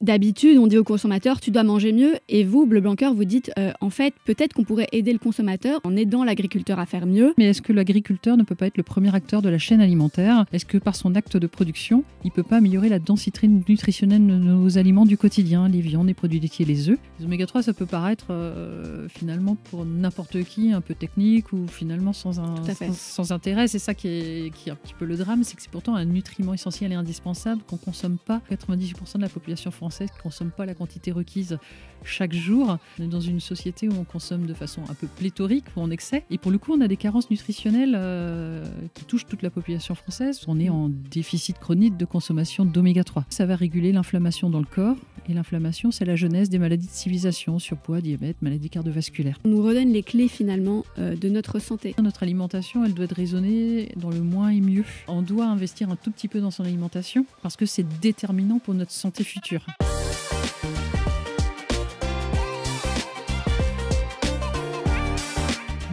D'habitude, on dit au consommateur, tu dois manger mieux. Et vous, Bleu Blanc Cœur, vous dites, en fait, peut-être qu'on pourrait aider le consommateur en aidant l'agriculteur à faire mieux. Mais est-ce que l'agriculteur ne peut pas être le premier acteur de la chaîne alimentaire ? Est-ce que par son acte de production, il ne peut pas améliorer la densité nutritionnelle de nos aliments du quotidien, les viandes, les produits laitiers, les œufs ? Les oméga 3, ça peut paraître finalement pour n'importe qui un peu technique ou finalement sans intérêt. C'est ça qui est un petit peu le drame, c'est que c'est pourtant un nutriment essentiel et indispensable qu'on ne consomme pas. 98% de la population française qui ne consomme pas la quantité requise chaque jour. On est dans une société où on consomme de façon un peu pléthorique ou en excès. Et pour le coup, on a des carences nutritionnelles qui touchent toute la population française. On est en déficit chronique de consommation d'oméga 3. Ça va réguler l'inflammation dans le corps. Et l'inflammation, c'est la genèse des maladies de civilisation, surpoids, diabète, maladies cardiovasculaires. On nous redonne les clés finalement de notre santé. Notre alimentation, elle doit être raisonnée dans le moins et mieux. On doit investir un tout petit peu dans son alimentation parce que c'est déterminant pour notre santé future.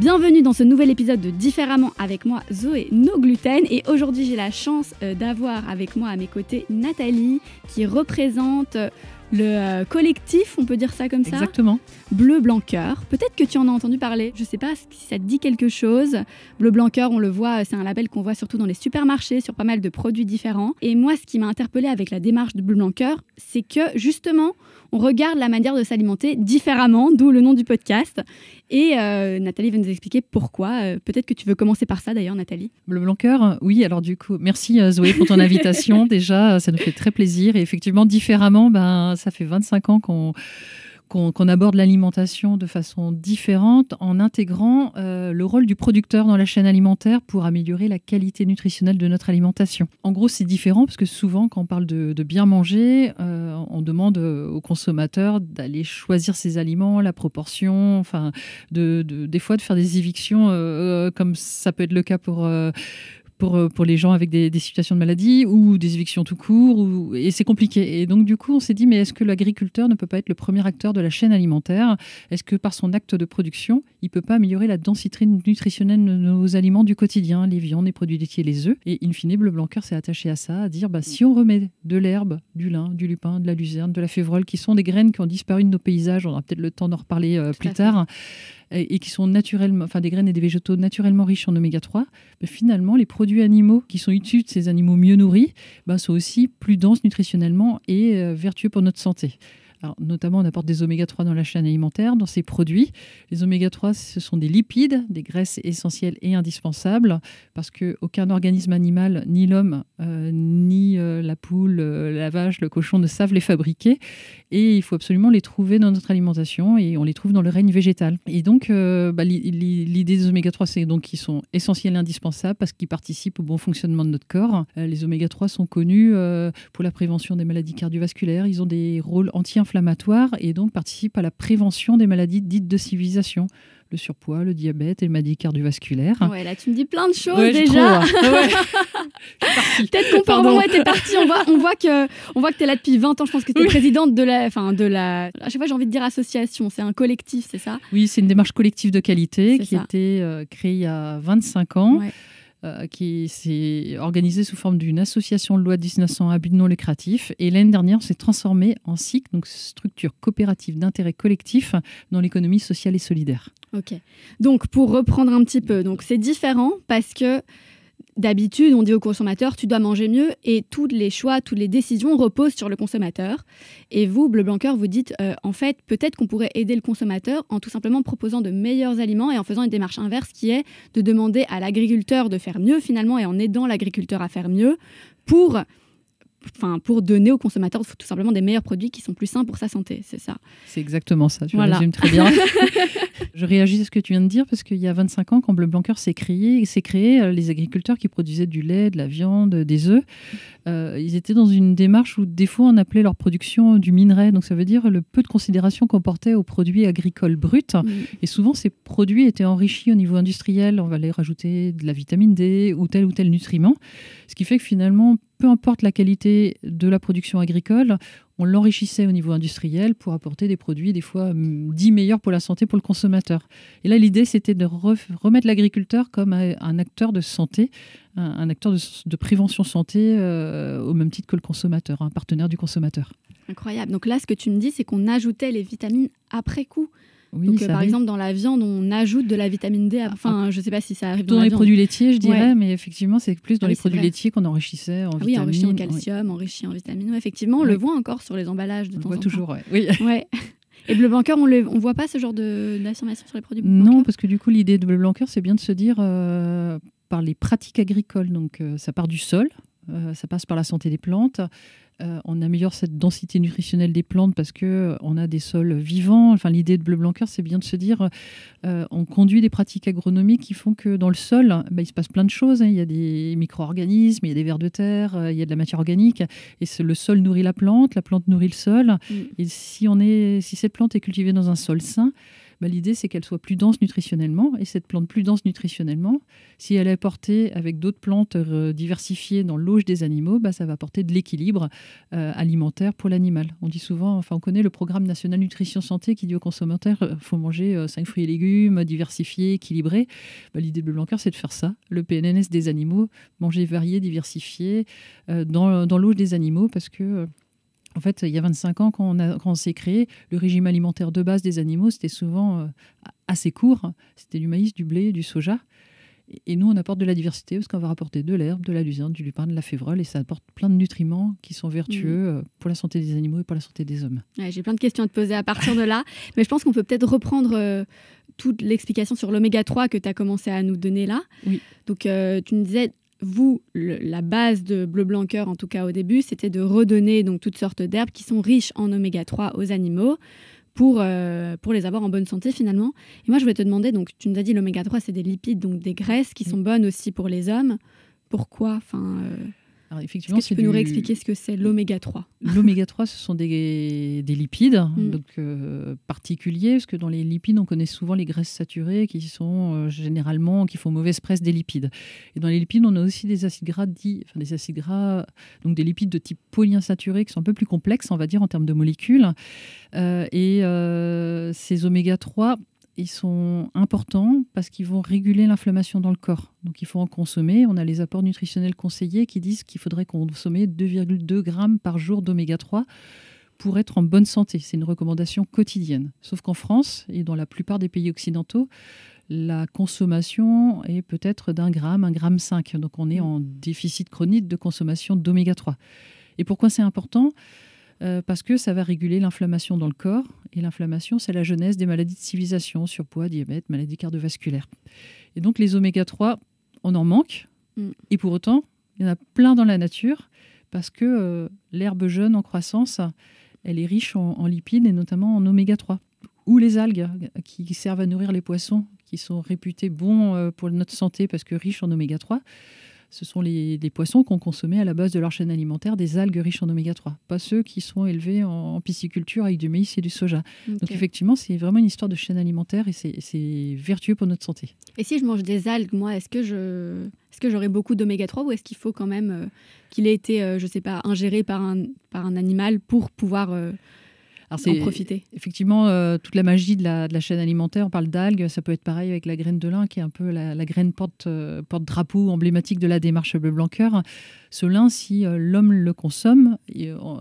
Bienvenue dans ce nouvel épisode de Différemment avec moi, Zoé No Gluten. Et aujourd'hui, j'ai la chance d'avoir avec moi à mes côtés Nathalie qui représente le collectif, on peut dire ça comme ça ? Exactement. Bleu Blanc Cœur. Peut-être que tu en as entendu parler. Je ne sais pas si ça te dit quelque chose. Bleu Blanc Cœur, on le voit, c'est un label qu'on voit surtout dans les supermarchés sur pas mal de produits différents. Et moi, ce qui m'a interpellée avec la démarche de Bleu Blanc Cœur, c'est que justement, on regarde la manière de s'alimenter différemment, d'où le nom du podcast. Et Nathalie va nous expliquer pourquoi. Peut-être que tu veux commencer par ça d'ailleurs, Nathalie. Bleu Blanc Cœur, oui. Alors du coup, merci Zoé pour ton invitation. Déjà, ça nous fait très plaisir. Et effectivement, différemment, ça fait 25 ans qu'on aborde l'alimentation de façon différente en intégrant le rôle du producteur dans la chaîne alimentaire pour améliorer la qualité nutritionnelle de notre alimentation. En gros, c'est différent parce que souvent, quand on parle de bien manger, on demande aux consommateurs d'aller choisir ses aliments, la proportion, enfin, des fois de faire des évictions comme ça peut être le cas pour les gens avec des situations de maladie ou des évictions tout court, et c'est compliqué. Et donc, du coup, on s'est dit, mais est-ce que l'agriculteur ne peut pas être le premier acteur de la chaîne alimentaire ? Est-ce que par son acte de production, il ne peut pas améliorer la densité nutritionnelle de nos aliments du quotidien, les viandes, les produits laitiers, les œufs ? Et in fine, Bleu Blanc Cœur s'est attaché à ça, à dire, si on remet de l'herbe, du lin, du lupin, de la luzerne, de la févrole, qui sont des graines qui ont disparu de nos paysages, on aura peut-être le temps d'en reparler plus tard, et qui sont naturellement, enfin des graines et des végétaux naturellement riches en oméga 3, finalement, les produits animaux qui sont issus de ces animaux mieux nourris sont aussi plus denses nutritionnellement et vertueux pour notre santé. Alors, notamment, on apporte des oméga 3 dans la chaîne alimentaire, dans ces produits. Les oméga 3, ce sont des lipides, des graisses essentielles et indispensables, parce qu'aucun organisme animal, ni l'homme, ni la poule, la vache, le cochon, ne savent les fabriquer. Et il faut absolument les trouver dans notre alimentation, et on les trouve dans le règne végétal. Et donc, l'idée des oméga 3, c'est donc qu'ils sont essentiels et indispensables, parce qu'ils participent au bon fonctionnement de notre corps. Les oméga 3 sont connus pour la prévention des maladies cardiovasculaires. Ils ont des rôles anti-inflammatoires et donc participent à la prévention des maladies dites de civilisation, le surpoids, le diabète et les maladies cardiovasculaires. Ouais, là tu me dis plein de choses déjà. Peut-être qu'on part. Ouais, t'es parti. On voit que t'es là depuis 20 ans. Je pense que t'es présidente de la. À chaque fois j'ai envie de dire association. C'est un collectif, c'est ça ? Oui, c'est une démarche collective de qualité qui a été créée il y a 25 ans. Ouais. Qui s'est organisée sous forme d'une association de loi de 1900 à but non lucratif. Et l'année dernière, on s'est transformé en SIC, donc structure coopérative d'intérêt collectif dans l'économie sociale et solidaire. Ok. Donc, pour reprendre un petit peu, donc c'est différent parce que d'habitude, on dit au consommateur, tu dois manger mieux, et tous les choix, toutes les décisions reposent sur le consommateur. Et vous, Bleu Blanc Cœur, vous dites, en fait, peut-être qu'on pourrait aider le consommateur en tout simplement proposant de meilleurs aliments et en faisant une démarche inverse qui est de demander à l'agriculteur de faire mieux finalement et en aidant l'agriculteur à faire mieux pour donner au consommateur tout simplement des meilleurs produits qui sont plus sains pour sa santé, c'est ça. C'est exactement ça, tu résumes très bien. Je réagis à ce que tu viens de dire parce qu'il y a 25 ans, quand Bleu Blanc Cœur s'est créé, les agriculteurs qui produisaient du lait, de la viande, des œufs, ils étaient dans une démarche où des fois on appelait leur production du minerai, donc ça veut dire le peu de considération qu'on portait aux produits agricoles bruts. Et souvent ces produits étaient enrichis au niveau industriel, on va les rajouter de la vitamine D ou tel nutriment, ce qui fait que finalement, peu importe la qualité de la production agricole, on l'enrichissait au niveau industriel pour apporter des produits des fois dits meilleurs pour la santé, pour le consommateur. Et là, l'idée, c'était de remettre l'agriculteur comme un acteur de santé, un acteur de prévention santé au même titre que le consommateur, un partenaire du consommateur. Incroyable. Donc là, ce que tu me dis, c'est qu'on ajoutait les vitamines après coup. Oui, Donc, ça par arrive. exemple, dans la viande, on ajoute de la vitamine D. Enfin, je ne sais pas si ça arrive Dans les produits laitiers, je dirais, Ouais. mais effectivement, c'est plus dans les produits laitiers qu'on enrichissait en Oui, vitamines. enrichi en calcium, enrichi en vitamines. Ouais, effectivement, on le voit encore sur les emballages de On le temps voit en toujours, temps. oui. Ouais. Et Bleu Blanc Cœur, on ne voit pas ce genre d'affirmation sur les produits Bleu Blanc Non, Cœur parce que du coup, l'idée de Bleu Blanc Cœur, c'est bien de se dire par les pratiques agricoles. Donc, ça part du sol, ça passe par la santé des plantes. On améliore cette densité nutritionnelle des plantes parce qu'on a des sols vivants. Enfin, l'idée de Bleu Blanc Cœur, c'est bien de se dire on conduit des pratiques agronomiques qui font que dans le sol, il se passe plein de choses. Il y a des micro-organismes, il y a des vers de terre, il y a de la matière organique. Et le sol nourrit la plante nourrit le sol. Et si cette plante est cultivée dans un sol sain, l'idée, c'est qu'elle soit plus dense nutritionnellement. Et cette plante plus dense nutritionnellement, si elle est portée avec d'autres plantes diversifiées dans l'auge des animaux, ça va apporter de l'équilibre alimentaire pour l'animal. On dit souvent, on connaît le programme national nutrition santé qui dit aux consommateurs faut manger 5 fruits et légumes diversifiés, équilibrés. L'idée de Bleu Blanc Cœur, c'est de faire ça. Le PNNS des animaux, manger varié, diversifié dans l'auge des animaux parce que... En fait, il y a 25 ans, quand on s'est créé, le régime alimentaire de base des animaux, c'était souvent assez court. C'était du maïs, du blé, du soja. Et nous, on apporte de la diversité parce qu'on va rapporter de l'herbe, de la luzerne, du lupin, de la févrole. Et ça apporte plein de nutriments qui sont vertueux pour la santé des animaux et pour la santé des hommes. Ouais, j'ai plein de questions à te poser à partir de là. Mais je pense qu'on peut peut-être reprendre toute l'explication sur l'oméga 3 que tu as commencé à nous donner là. Oui. Donc, tu me disais... Vous, la base de Bleu Blanc Cœur, en tout cas au début, c'était de redonner donc toutes sortes d'herbes qui sont riches en oméga 3 aux animaux pour les avoir en bonne santé finalement. Et moi, je voulais te demander, donc tu nous as dit l'oméga 3, c'est des lipides, donc des graisses qui sont bonnes aussi pour les hommes. Pourquoi Alors, effectivement, est-ce que tu peux nous réexpliquer ce que c'est l'oméga 3 ? L'oméga 3, ce sont des lipides particuliers, parce que dans les lipides, on connaît souvent les graisses saturées qui sont qui font mauvaise presse des lipides. Et dans les lipides, on a aussi des acides gras donc des lipides de type polyinsaturés qui sont un peu plus complexes, on va dire, en termes de molécules. Ces oméga 3, ils sont importants parce qu'ils vont réguler l'inflammation dans le corps. Donc il faut en consommer. On a les apports nutritionnels conseillés qui disent qu'il faudrait consommer 2,2 grammes par jour d'oméga 3 pour être en bonne santé. C'est une recommandation quotidienne. Sauf qu'en France et dans la plupart des pays occidentaux, la consommation est peut-être d'1 gramme, 1,5 gramme. Donc on est en déficit chronique de consommation d'oméga 3. Et pourquoi c'est important ? Parce que ça va réguler l'inflammation dans le corps. Et l'inflammation, c'est la genèse des maladies de civilisation, surpoids, diabète, maladies cardiovasculaires. Et donc, les oméga 3, on en manque. Et pour autant, il y en a plein dans la nature parce que l'herbe jeune en croissance, elle est riche en lipides et notamment en oméga 3. Ou les algues qui servent à nourrir les poissons, qui sont réputés bons pour notre santé parce que riches en oméga 3. Ce sont les poissons qu'on consommait à la base de leur chaîne alimentaire, des algues riches en oméga 3, pas ceux qui sont élevés en pisciculture avec du maïs et du soja. Okay. Donc effectivement, c'est vraiment une histoire de chaîne alimentaire et c'est vertueux pour notre santé. Et si je mange des algues, moi, est-ce que j'aurai beaucoup d'oméga 3 ou est-ce qu'il faut quand même qu'il ait été, ingéré par un animal pour pouvoir... en profiter. Effectivement, toute la magie de la chaîne alimentaire, on parle d'algues, ça peut être pareil avec la graine de lin, qui est un peu la graine porte-drapeau emblématique de la démarche Bleu Blanc Cœur. Ce lin, si l'homme le consomme,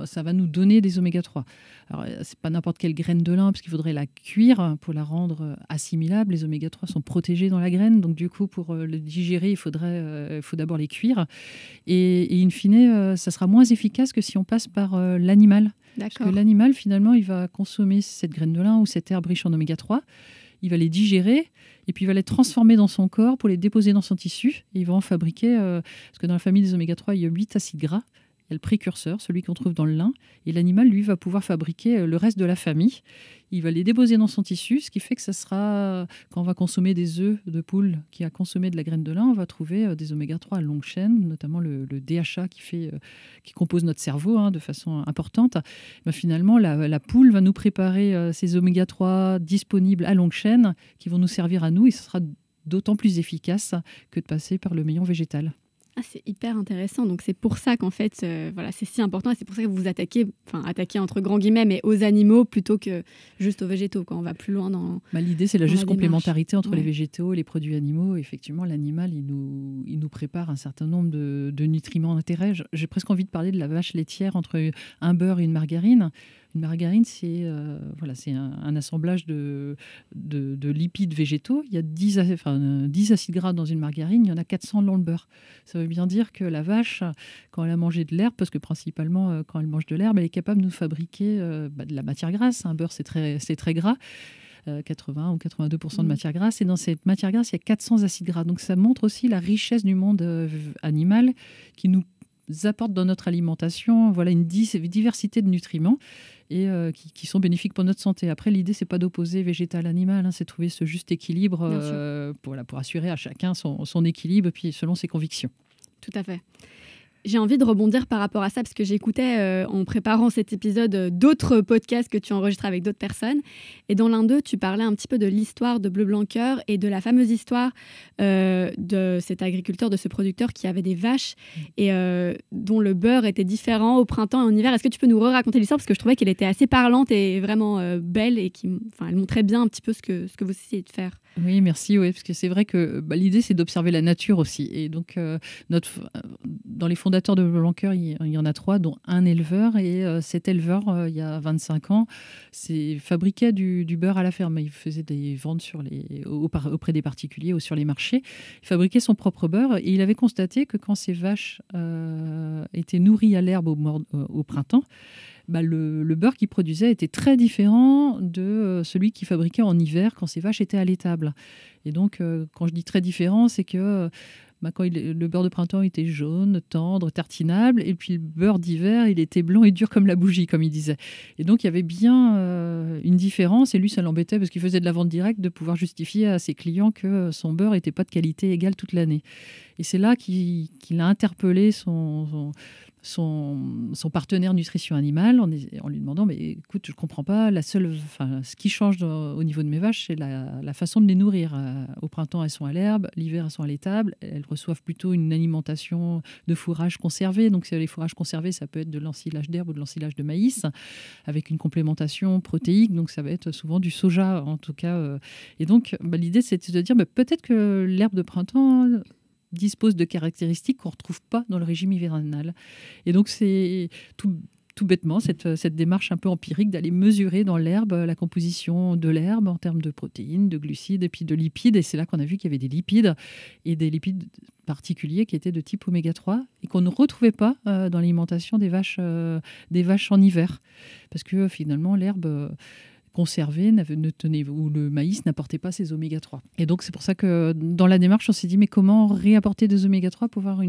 ça va nous donner des oméga 3. Alors, c'est pas n'importe quelle graine de lin, parce qu'il faudrait la cuire pour la rendre assimilable. Les oméga 3 sont protégés dans la graine, donc du coup, pour le digérer, il faut d'abord les cuire. Et in fine, ça sera moins efficace que si on passe par l'animal. D'accord. Parce que l'animal, finalement, il va consommer cette graine de lin ou cette herbe riche en oméga 3, il va les digérer et puis il va les transformer dans son corps pour les déposer dans son tissu. Et il va en fabriquer, parce que dans la famille des oméga 3, il y a 8 acides gras. Il y a le précurseur, celui qu'on trouve dans le lin. Et l'animal, lui, va pouvoir fabriquer le reste de la famille. Il va les déposer dans son tissu, ce qui fait que ça sera, quand on va consommer des œufs de poule qui a consommé de la graine de lin, on va trouver des oméga 3 à longue chaîne, notamment le DHA qui compose notre cerveau de façon importante. Mais finalement, la poule va nous préparer ces oméga 3 disponibles à longue chaîne qui vont nous servir à nous et ce sera d'autant plus efficace que de passer par le maillon végétal. Ah, c'est hyper intéressant. Donc, c'est pour ça qu'en fait, voilà, c'est si important. Et c'est pour ça que vous vous attaquez entre grands guillemets, mais aux animaux plutôt que juste aux végétaux. Quand on va plus loin dans. L'idée, c'est la juste complémentarité entre ouais. les végétaux et les produits animaux. Effectivement, l'animal, il nous prépare un certain nombre de nutriments d'intérêt. J'ai presque envie de parler de la vache laitière entre un beurre et une margarine. Une margarine, c'est un assemblage de lipides végétaux. Il y a 10 acides gras dans une margarine, il y en a 400 dans le beurre. Ça veut bien dire que la vache, quand elle a mangé de l'herbe, parce que principalement quand elle mange de l'herbe, elle est capable de nous fabriquer de la matière grasse. Un beurre, c'est très gras. 80 ou 82% de matière grasse. Et dans cette matière grasse, il y a 400 acides gras. Donc ça montre aussi la richesse du monde animal qui nous apporte dans notre alimentation une diversité de nutriments et qui sont bénéfiques pour notre santé. Après, l'idée, c'est pas d'opposer végétal-animal, c'est de trouver ce juste équilibre pour assurer à chacun son équilibre, puis selon ses convictions. Tout à fait. J'ai envie de rebondir par rapport à ça parce que j'écoutais en préparant cet épisode d'autres podcasts que tu enregistres avec d'autres personnes. Et dans l'un d'eux, tu parlais un petit peu de l'histoire de Bleu Blanc Cœur et de la fameuse histoire de cet agriculteur, de ce producteur qui avait des vaches et dont le beurre était différent au printemps et en hiver. Est-ce que tu peux nous raconter l'histoire parce que je trouvais qu'elle était assez parlante et vraiment belle et elle montrait bien un petit peu ce que vous essayez de faire. Oui, merci. Oui, parce que c'est vrai que l'idée, c'est d'observer la nature aussi. Et donc, dans les fondateurs de Bleu Blanc Cœur, il y en a 3, dont un éleveur. Et cet éleveur, il y a 25 ans, fabriquait du beurre à la ferme. Il faisait des ventes auprès des particuliers ou sur les marchés. Il fabriquait son propre beurre. Et il avait constaté que quand ses vaches étaient nourries à l'herbe au printemps, le beurre qu'il produisait était très différent de celui qu'il fabriquait en hiver quand ses vaches étaient à l'étable. Et donc, quand je dis très différent, c'est que le beurre de printemps était jaune, tendre, tartinable, et puis le beurre d'hiver, il était blanc et dur comme la bougie, comme il disait. Et donc, il y avait bien une différence, et lui, ça l'embêtait parce qu'il faisait de la vente directe, de pouvoir justifier à ses clients que son beurre n'était pas de qualité égale toute l'année. Et c'est là qu'il a interpellé son partenaire nutrition animale en lui demandant mais écoute, je ne comprends pas, ce qui change au niveau de mes vaches, c'est la façon de les nourrir. Au printemps, elles sont à l'herbe, l'hiver, elles sont à l'étable, elles reçoivent plutôt une alimentation de fourrage conservé. Donc les fourrages conservés, ça peut être de l'ensilage d'herbe ou de l'ensilage de maïs avec une complémentation protéique, donc ça va être souvent du soja en tout cas. Et donc l'idée, c'est de dire peut-être que l'herbe de printemps dispose de caractéristiques qu'on ne retrouve pas dans le régime hivernal. Et donc, c'est tout bêtement cette démarche un peu empirique d'aller mesurer dans l'herbe la composition de l'herbe en termes de protéines, de glucides et puis de lipides. Et c'est là qu'on a vu qu'il y avait des lipides et des lipides particuliers qui étaient de type oméga 3 et qu'on ne retrouvait pas dans l'alimentation des vaches en hiver. Parce que finalement, l'herbe conservé ou le maïs n'apportait pas ces oméga 3. Et donc, c'est pour ça que dans la démarche, on s'est dit, mais comment réapporter des oméga 3 pour avoir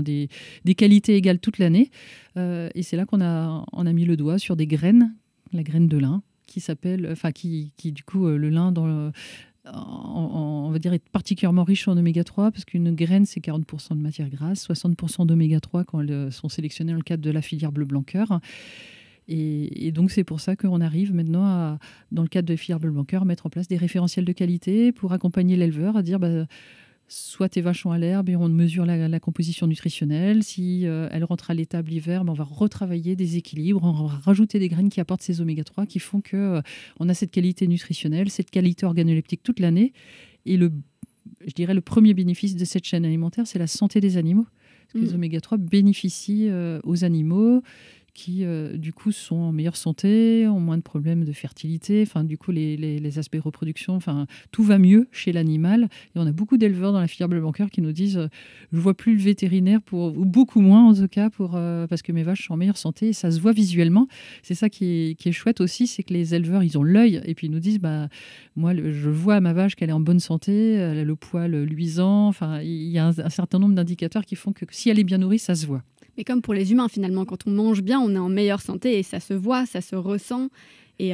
des qualités égales toute l'année. Et c'est là qu'on a mis le doigt sur des graines, la graine de lin, qui du coup, le lin on va dire est particulièrement riche en oméga 3 parce qu'une graine, c'est 40% de matière grasse, 60% d'oméga 3 quand elles sont sélectionnées dans le cadre de la filière Bleu Blanc Cœur. Et donc, c'est pour ça qu'on arrive maintenant, dans le cadre de filière Bleu Blanc Cœur, à mettre en place des référentiels de qualité pour accompagner l'éleveur à dire soit tes vaches sont à l'herbe et on mesure la composition nutritionnelle. Si elles rentrent à l'étable l'hiver, on va retravailler des équilibres, on va rajouter des graines qui apportent ces oméga 3 qui font qu'on a cette qualité nutritionnelle, cette qualité organoleptique toute l'année. Et je dirais le premier bénéfice de cette chaîne alimentaire, c'est la santé des animaux. Parce que les oméga 3 bénéficient aux animaux qui, du coup, sont en meilleure santé, ont moins de problèmes de fertilité. Enfin, du coup, les aspects reproduction, tout va mieux chez l'animal. Et on a beaucoup d'éleveurs dans la filière Bleu Blanc Cœur qui nous disent je ne vois plus le vétérinaire, ou beaucoup moins en tout cas, parce que mes vaches sont en meilleure santé. Et ça se voit visuellement. C'est ça qui est chouette aussi, c'est que les éleveurs, ils ont l'œil. Et puis ils nous disent moi, je vois à ma vache qu'elle est en bonne santé, elle a le poil luisant. Enfin, il y a un certain nombre d'indicateurs qui font que si elle est bien nourrie, ça se voit. Mais comme pour les humains, finalement, quand on mange bien, on est en meilleure santé et ça se voit, ça se ressent. Et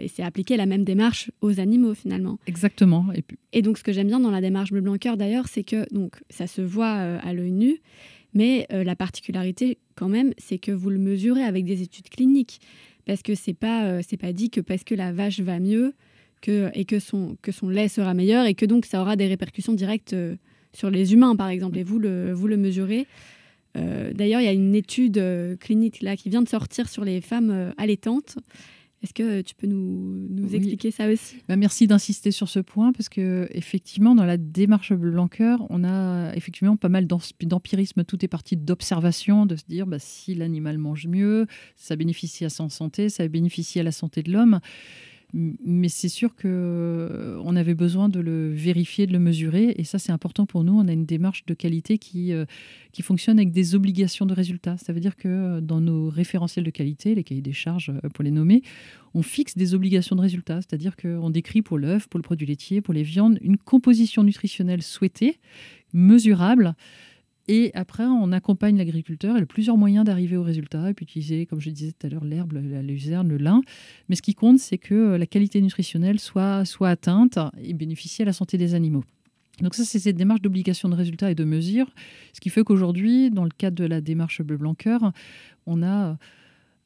c'est appliquer la même démarche aux animaux, finalement. Exactement. Et donc, ce que j'aime bien dans la démarche Bleu Blanc Cœur, d'ailleurs, c'est que donc, ça se voit à l'œil nu, mais la particularité, quand même, c'est que vous le mesurez avec des études cliniques. Parce que c'est pas dit que parce que la vache va mieux et que son lait sera meilleur et que donc ça aura des répercussions directes sur les humains, par exemple, et vous le mesurez. D'ailleurs, il y a une étude clinique là, qui vient de sortir sur les femmes allaitantes. Est-ce que tu peux nous expliquer ça aussi ? Merci d'insister sur ce point parce que effectivement, dans la démarche Blanquer, on a effectivement pas mal d'empirisme. Tout est parti d'observation, de se dire si l'animal mange mieux, ça bénéficie à son santé, ça bénéficie à la santé de l'homme. Mais c'est sûr qu'on avait besoin de le vérifier, de le mesurer. Et ça, c'est important pour nous. On a une démarche de qualité qui fonctionne avec des obligations de résultats. Ça veut dire que dans nos référentiels de qualité, les cahiers des charges pour les nommer, on fixe des obligations de résultats. C'est-à-dire qu'on décrit pour l'œuf, pour le produit laitier, pour les viandes, une composition nutritionnelle souhaitée, mesurable. Et après, on accompagne l'agriculteur. Il a plusieurs moyens d'arriver au résultat. Il peut utiliser, comme je disais tout à l'heure, l'herbe, la luzerne, le lin. Mais ce qui compte, c'est que la qualité nutritionnelle soit atteinte et bénéficie à la santé des animaux. Donc ça, c'est cette démarche d'obligation de résultat et de mesure. Ce qui fait qu'aujourd'hui, dans le cadre de la démarche Bleu Blanquer, on a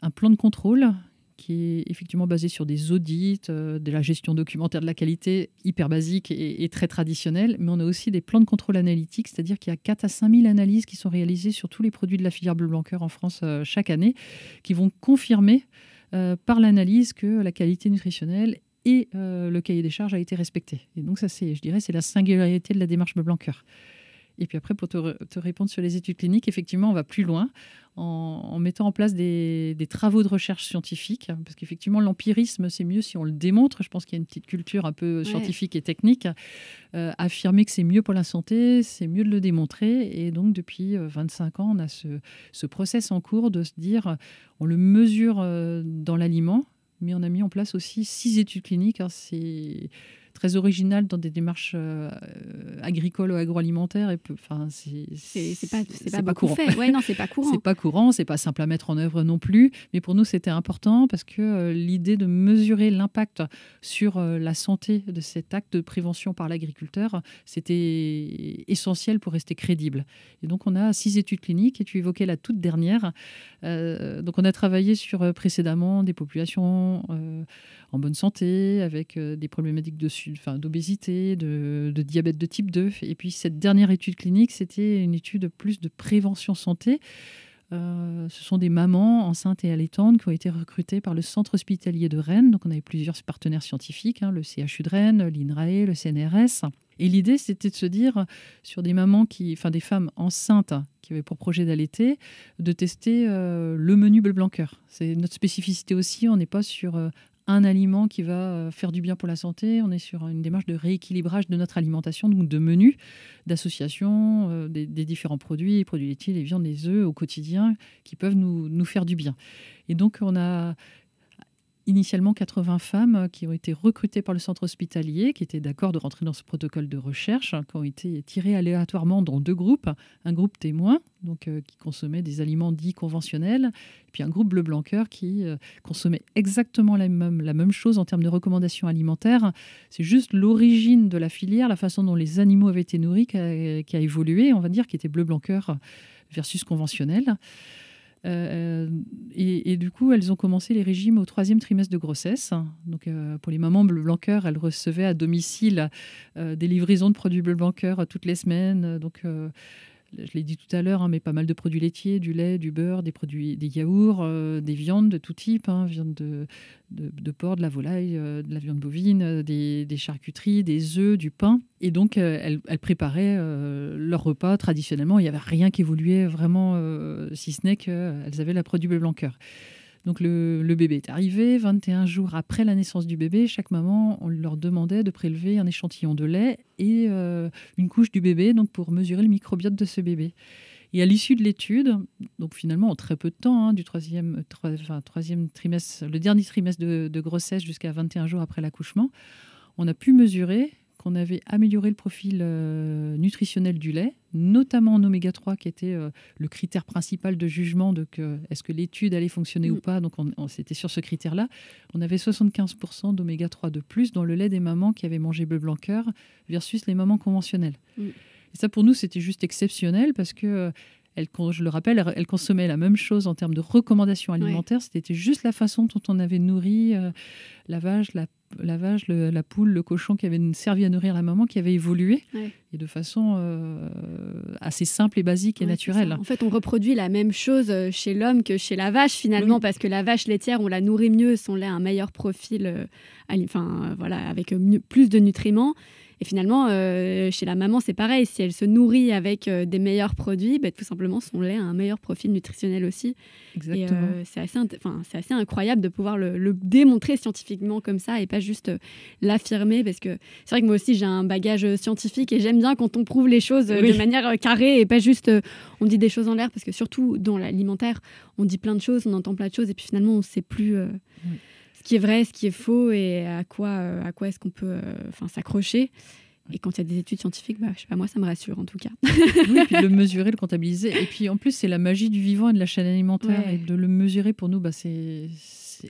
un plan de contrôle qui est effectivement basé sur des audits, de la gestion documentaire de la qualité hyper basique et très traditionnelle. Mais on a aussi des plans de contrôle analytique, c'est-à-dire qu'il y a 4 à 5 000 analyses qui sont réalisées sur tous les produits de la filière Bleu Blanquer en France chaque année, qui vont confirmer par l'analyse que la qualité nutritionnelle et le cahier des charges a été respecté. Et donc ça, c'est la singularité de la démarche Bleu Blanquer. Et puis après, pour te répondre sur les études cliniques, effectivement, on va plus loin en mettant en place des travaux de recherche scientifique. Parce qu'effectivement, l'empirisme, c'est mieux si on le démontre. Je pense qu'il y a une petite culture un peu scientifique et technique. Affirmer que c'est mieux pour la santé, c'est mieux de le démontrer. Et donc, depuis 25 ans, on a ce process en cours de se dire, on le mesure dans l'aliment, mais on a mis en place aussi 6 études cliniques. C'est très original dans des démarches agricoles ou agroalimentaires. C'est pas courant. C'est pas courant. C'est pas courant, c'est pas simple à mettre en œuvre non plus. Mais pour nous, c'était important parce que l'idée de mesurer l'impact sur la santé de cet acte de prévention par l'agriculteur, c'était essentiel pour rester crédible. Et donc, on a 6 études cliniques et tu évoquais la toute dernière. Donc, on a travaillé sur précédemment des populations en bonne santé avec des problématiques d'obésité, de diabète de type 2. Et puis cette dernière étude clinique, c'était une étude plus de prévention santé. Ce sont des mamans enceintes et allaitantes qui ont été recrutées par le centre hospitalier de Rennes. Donc on avait plusieurs partenaires scientifiques, le CHU de Rennes, l'INRAE, le CNRS. Et l'idée, c'était de se dire sur des mamans des femmes enceintes qui avaient pour projet d'allaiter, de tester le menu Bleu Blanquer. C'est notre spécificité aussi. On n'est pas sur un aliment qui va faire du bien pour la santé. On est sur une démarche de rééquilibrage de notre alimentation, donc de menus, d'association des différents produits, les produits laitiers, les viandes, les œufs au quotidien qui peuvent nous faire du bien. Et donc, on a initialement 80 femmes qui ont été recrutées par le centre hospitalier, qui étaient d'accord de rentrer dans ce protocole de recherche, qui ont été tirées aléatoirement dans 2 groupes. Un groupe témoin, donc qui consommait des aliments dits conventionnels, et puis un groupe Bleu Blanquer qui consommait exactement la même chose en termes de recommandations alimentaires. C'est juste l'origine de la filière, la façon dont les animaux avaient été nourris qui a évolué, on va dire, qui était Bleu Blanquer versus conventionnel. Et du coup, elles ont commencé les régimes au 3e trimestre de grossesse. Donc, pour les mamans Bleu Blanquer, elles recevaient à domicile des livraisons de produits Bleu Blanquer toutes les semaines. Donc, je l'ai dit tout à l'heure, mais pas mal de produits laitiers, du lait, du beurre, des yaourts, des viandes de tout type, viande de porc, de la volaille, de la viande bovine, des charcuteries, des œufs, du pain. Et donc, elles préparaient leur repas traditionnellement. Il n'y avait rien qui évoluait vraiment, si ce n'est qu'elles avaient la produit Bleu Blanquer. Donc le bébé est arrivé, 21 jours après la naissance du bébé, chaque maman, on leur demandait de prélever un échantillon de lait et une couche du bébé, donc pour mesurer le microbiote de ce bébé. Et à l'issue de l'étude, donc finalement en très peu de temps, du troisième trimestre, le dernier trimestre de grossesse jusqu'à 21 jours après l'accouchement, on a pu mesurer qu'on avait amélioré le profil nutritionnel du lait, notamment en oméga 3, qui était le critère principal de jugement de est-ce que l'étude allait fonctionner ou pas. Donc, c'était sur ce critère-là. On avait 75% d'oméga 3 de plus dans le lait des mamans qui avaient mangé Bleu Blanquer versus les mamans conventionnelles. Et ça, pour nous, c'était juste exceptionnel parce que je le rappelle, elle consommait la même chose en termes de recommandations alimentaires. C'était juste la façon dont on avait nourri la vache, la la vache, la poule, le cochon qui avait servi à nourrir la maman, qui avait évolué, et de façon assez simple et basique et naturelle. En fait, on reproduit la même chose chez l'homme que chez la vache, finalement, parce que la vache laitière, on la nourrit mieux, son lait a un meilleur profil, avec plus de nutriments. Et finalement, chez la maman, c'est pareil. Si elle se nourrit avec des meilleurs produits, tout simplement, son lait a un meilleur profil nutritionnel aussi. Exactement. Et c'est assez incroyable de pouvoir le démontrer scientifiquement comme ça et pas juste l'affirmer. Parce que c'est vrai que moi aussi, j'ai un bagage scientifique et j'aime bien quand on prouve les choses de manière carrée et pas juste on dit des choses en l'air. Parce que surtout dans l'alimentaire, on dit plein de choses, on entend plein de choses et puis finalement, on ne sait plus... ce qui est vrai, ce qui est faux et à quoi est-ce qu'on peut s'accrocher. Et quand il y a des études scientifiques, je sais pas, moi, ça me rassure en tout cas. Oui, puis de le mesurer, le comptabiliser. Et puis en plus, c'est la magie du vivant et de la chaîne alimentaire. Et de le mesurer, pour nous, c'est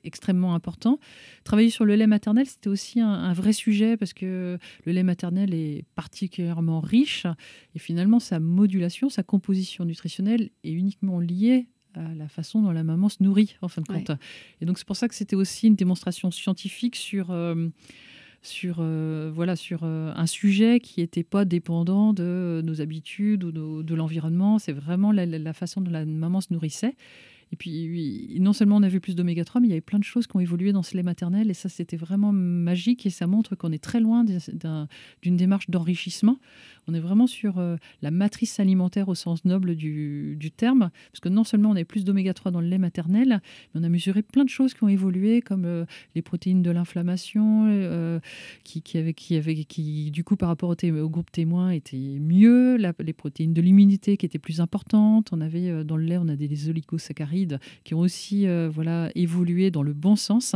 extrêmement important. Travailler sur le lait maternel, c'était aussi un vrai sujet parce que le lait maternel est particulièrement riche. Et finalement, sa modulation, sa composition nutritionnelle est uniquement liée à la façon dont la maman se nourrit, en fin de compte. Et donc, c'est pour ça que c'était aussi une démonstration scientifique sur un sujet qui n'était pas dépendant de nos habitudes ou de l'environnement. C'est vraiment la façon dont la maman se nourrissait. Et puis, non seulement on a vu plus d'oméga 3, mais il y avait plein de choses qui ont évolué dans ce lait maternel. Et ça, c'était vraiment magique. Et ça montre qu'on est très loin d'une démarche d'enrichissement. On est vraiment sur la matrice alimentaire au sens noble du terme. Parce que non seulement on a plus d'oméga 3 dans le lait maternel, mais on a mesuré plein de choses qui ont évolué, comme les protéines de l'inflammation, qui, du coup, par rapport au groupe témoin, étaient mieux. Les protéines de l'immunité qui étaient plus importantes. On avait dans le lait, on a des oligosaccharides qui ont aussi évolué dans le bon sens.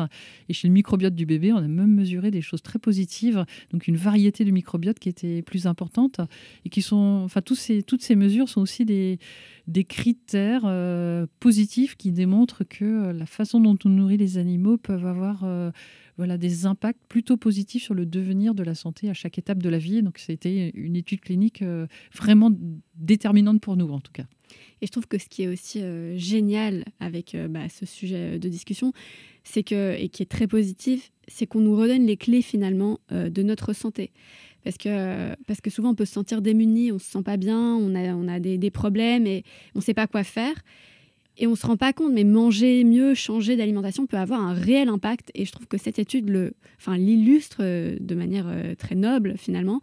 Et chez le microbiote du bébé, on a même mesuré des choses très positives. Donc une variété de microbiote qui était plus importante. Et qui sont, toutes ces mesures sont aussi des critères positifs qui démontrent que la façon dont on nourrit les animaux peuvent avoir des impacts plutôt positifs sur le devenir de la santé à chaque étape de la vie. Donc, ça a été une étude clinique vraiment déterminante pour nous, en tout cas. Et je trouve que ce qui est aussi génial avec ce sujet de discussion, et qui est très positif, c'est qu'on nous redonne les clés finalement de notre santé. Parce que souvent, on peut se sentir démuni, on ne se sent pas bien, on a des problèmes et on ne sait pas quoi faire. Et on ne se rend pas compte, mais manger mieux, changer d'alimentation peut avoir un réel impact. Et je trouve que cette étude l'illustre de manière très noble, finalement.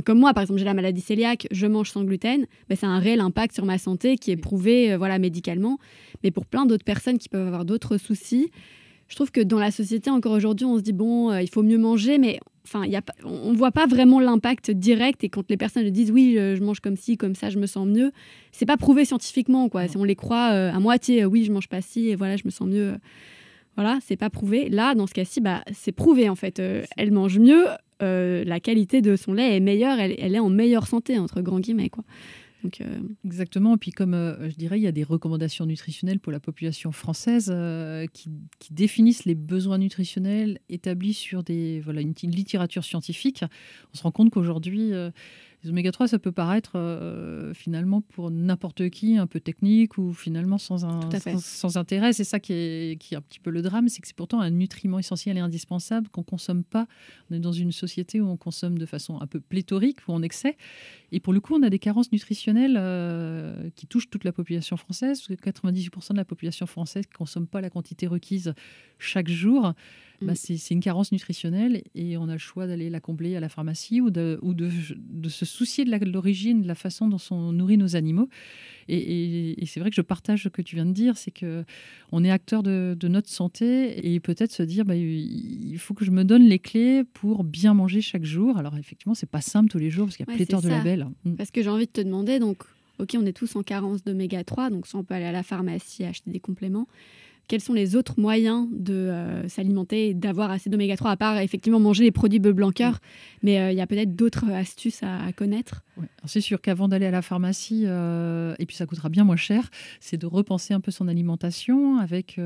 Comme moi, par exemple, j'ai la maladie cœliaque, je mange sans gluten, ça a un réel impact sur ma santé qui est prouvé médicalement. Mais pour plein d'autres personnes qui peuvent avoir d'autres soucis, je trouve que dans la société, encore aujourd'hui, on se dit, il faut mieux manger, mais on ne voit pas vraiment l'impact direct. Et quand les personnes le disent, oui, je mange comme ci, comme ça, je me sens mieux, c'est pas prouvé scientifiquement, quoi. On les croit à moitié, oui, je mange pas ci, et voilà, je me sens mieux. Voilà, c'est pas prouvé. Là, dans ce cas-ci, c'est prouvé, en fait. Elle mange mieux, la qualité de son lait est meilleure, elle est en meilleure santé, entre grands guillemets, quoi. Donc, Exactement. Et puis, comme je dirais, il y a des recommandations nutritionnelles pour la population française qui définissent les besoins nutritionnels établis sur une littérature scientifique. On se rend compte qu'aujourd'hui, les oméga 3, ça peut paraître finalement pour n'importe qui un peu technique ou finalement sans intérêt. C'est ça qui est un petit peu le drame, c'est que c'est pourtant un nutriment essentiel et indispensable qu'on ne consomme pas. On est dans une société où on consomme de façon un peu pléthorique ou en excès. Et pour le coup, on a des carences nutritionnelles qui touchent toute la population française. 98% de la population française ne consomme pas la quantité requise chaque jour. C'est une carence nutritionnelle et on a le choix d'aller la combler à la pharmacie ou de se soucier de l'origine, de la façon dont on nourrit nos animaux. Et c'est vrai que je partage ce que tu viens de dire, c'est qu'on est acteur de notre santé et peut-être se dire il faut que je me donne les clés pour bien manger chaque jour. Alors effectivement, c'est pas simple tous les jours parce qu'il y a pléthore de labels. Parce que j'ai envie de te demander, donc, ok, on est tous en carence d'oméga 3, donc soit on peut aller à la pharmacie acheter des compléments. Quels sont les autres moyens de s'alimenter et d'avoir assez d'oméga 3, à part effectivement manger les produits Blanqueur, mais il y a peut-être d'autres astuces à connaître. Ouais. C'est sûr qu'avant d'aller à la pharmacie, et puis ça coûtera bien moins cher, c'est de repenser un peu son alimentation avec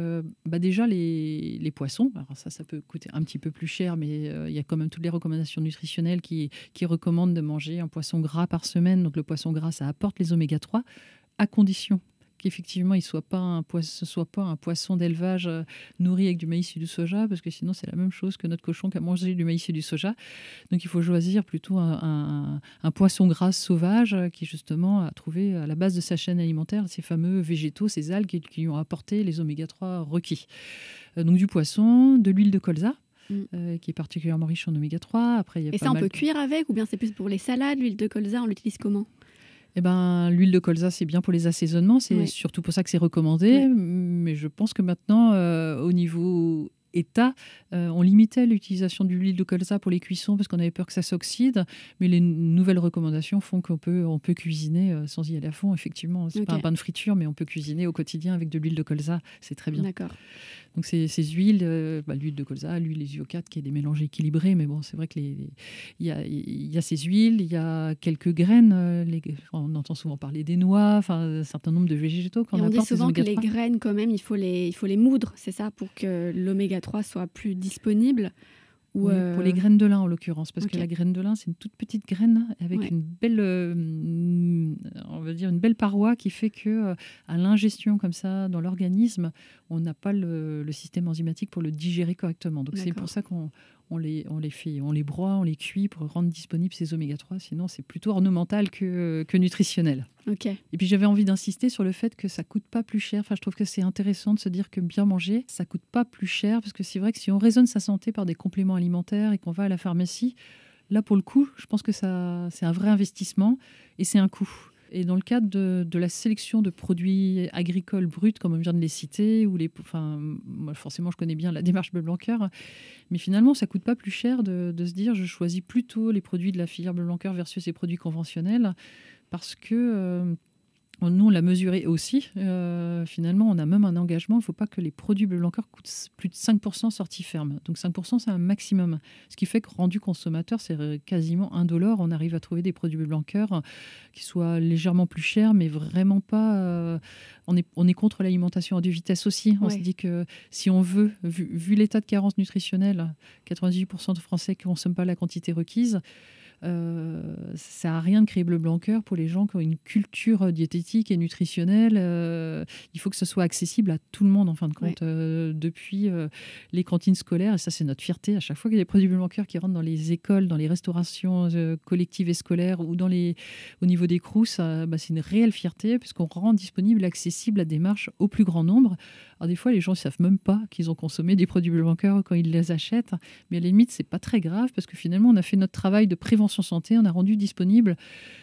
déjà les poissons. Alors ça peut coûter un petit peu plus cher, mais il y a quand même toutes les recommandations nutritionnelles qui recommandent de manger un poisson gras par semaine. Donc le poisson gras, ça apporte les oméga 3, à condition qu'effectivement, ce ne soit pas un poisson d'élevage nourri avec du maïs et du soja, parce que sinon, c'est la même chose que notre cochon qui a mangé du maïs et du soja. Donc, il faut choisir plutôt un poisson gras sauvage qui, justement, a trouvé à la base de sa chaîne alimentaire ces fameux végétaux, ces algues qui lui ont apporté les oméga 3 requis. Donc, du poisson, de l'huile de colza, qui est particulièrement riche en oméga 3. Après, et ça, on peut cuire avec, ou bien c'est plus pour les salades? L'huile de colza, on l'utilise comment? L'huile de colza, c'est bien pour les assaisonnements. C'est surtout pour ça que c'est recommandé. Ouais. Mais je pense que maintenant, au niveau État, on limitait l'utilisation de l'huile de colza pour les cuissons parce qu'on avait peur que ça s'oxyde. Mais les nouvelles recommandations font qu'on peut cuisiner sans y aller à fond. Effectivement, c'est pas un bain de friture, mais on peut cuisiner au quotidien avec de l'huile de colza. C'est très bien. D'accord. Donc ces huiles, l'huile de colza, l'huile isocat, qui est des mélanges équilibrés, mais bon, c'est vrai que il y a ces huiles, il y a quelques graines, on entend souvent parler des noix, enfin un certain nombre de végétaux qu'on apporte. On dit souvent que les graines, quand même, il faut les moudre, c'est ça, pour que l'oméga 3 soit plus disponible. Ou pour les graines de lin en l'occurrence, parce que la graine de lin, c'est une toute petite graine avec une belle, on va dire une belle paroi qui fait que à l'ingestion comme ça dans l'organisme, on n'a pas le système enzymatique pour le digérer correctement. Donc c'est pour ça qu'on les fait, on les broie, on les cuit pour rendre disponibles ces oméga 3. Sinon, c'est plutôt ornemental que nutritionnel. Okay. Et puis j'avais envie d'insister sur le fait que ça coûte pas plus cher. Enfin, je trouve que c'est intéressant de se dire que bien manger, ça coûte pas plus cher, parce que c'est vrai que si on raisonne sa santé par des compléments alimentaires et qu'on va à la pharmacie, là pour le coup, je pense que c'est un vrai investissement et c'est un coût. Et dans le cadre de la sélection de produits agricoles bruts, comme on vient de les citer, moi, forcément, je connais bien la démarche Bleu Blanc Cœur, mais finalement, ça ne coûte pas plus cher de se dire je choisis plutôt les produits de la filière Bleu Blanc Cœur versus les produits conventionnels, parce que nous, on l'a mesuré aussi. Finalement, on a même un engagement. Il ne faut pas que les produits Bleu Blanc Cœur coûtent plus de 5% sortie ferme. Donc 5%, c'est un maximum. Ce qui fait que rendu consommateur, c'est quasiment $1. On arrive à trouver des produits Bleu Blanc Cœur qui soient légèrement plus chers, mais vraiment pas... On est contre l'alimentation à deux vitesses aussi. On se dit que si on veut, vu l'état de carence nutritionnelle, 98% de Français qui ne consomment pas la quantité requise, ça sert à rien de créer Bleu Blanc Cœur pour les gens qui ont une culture diététique et nutritionnelle. Il faut que ce soit accessible à tout le monde en fin de compte, depuis les cantines scolaires, et ça c'est notre fierté à chaque fois qu'il y a des produits Bleu Blanc Cœur qui rentrent dans les écoles, dans les restaurations collectives et scolaires ou au niveau des crous, c'est une réelle fierté puisqu'on rend disponible, accessible la démarche au plus grand nombre. Alors des fois les gens ne savent même pas qu'ils ont consommé des produits Bleu Blanc Cœur quand ils les achètent, mais à la limite c'est pas très grave parce que finalement on a fait notre travail de prévention santé, on a rendu disponible